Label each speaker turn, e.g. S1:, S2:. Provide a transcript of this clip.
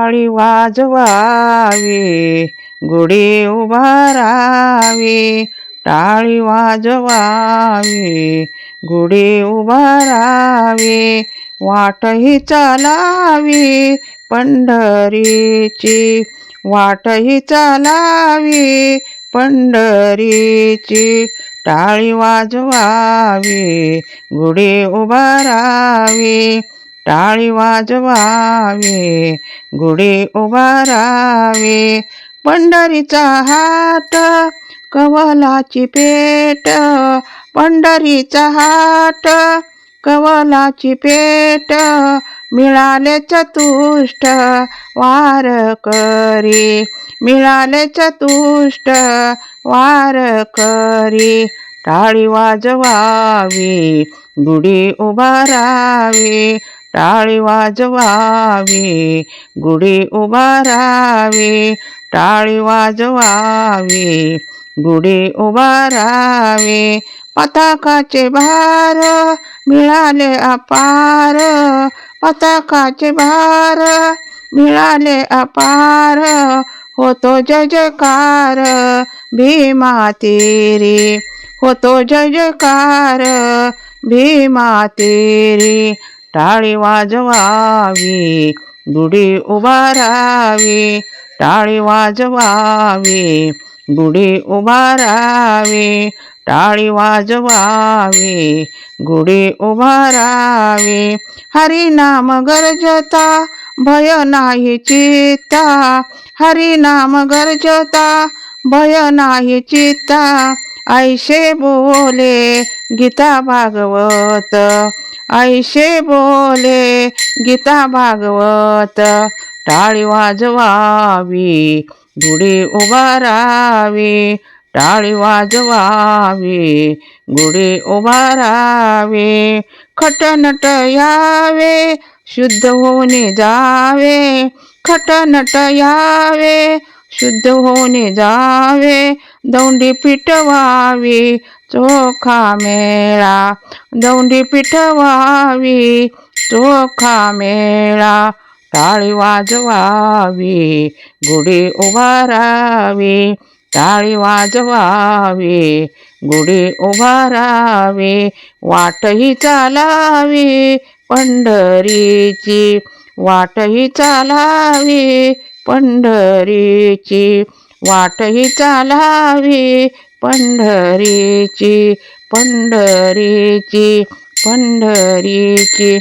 S1: टाळी वाजवावी, गुढी उभारावी, टाळी वाजवावी, गुढी उभारावी, वाटही चालावी पंढरीची, वाटही चालावी पंढरीची, टाळी वाजवावी, गुढी उभारावी, टाळी वाजवावी, गुढी उभारावी, पंढरीचा हाट कवलाची पेट, पंढरीचा हाट कवलाची पेट, मिळाले चतुष्ट वारकरी, मिळाले चतुष्ट वारकरी, टाळी वाजवावी, गुढी उभारावी, टाळी वाजवावी, गुढी उभारावी, टाळी वाजवावी, गुढी उभारावी, पताकाचे भार मिळाले अपार, पताकाचे भार मिळाले अपार, होतो जय जयकार भीमा तेरी, होतो जय जयकार भीमा तेरी, टाळी वाजवावी, गुढी उभारावी, टाळी वाजवावी, गुढी उभारावी, टाळी वाजवावी, गुढी उभारावी, हरिनाम गरजता भय नाही चित्ता, हरिनाम गरजता भय नाही चित्ता, ऐसे बोले गीता भागवत, ऐसे बोले गीता भागवत, टाळी वाजवावी, गुढी उभारावी, टाळी वाजवावी, गुढी उभारावी, खटनट यावे शुद्ध होऊन जावे, खटनट यावे शुद्ध होऊन जावे, दौंडी पिटवावी चोखा मेळा, दौंडी पिटवावी चोखा मेळा, टाळी वाजवावी, गुढी उभारावी, टाळी वाजवावी, गुढी उभारावी, वाटही चालावी पंढरीची, वाटही चालावी पंढरीची, वाटही चालावी पंढरीची, पंढरीची, पंढरीची.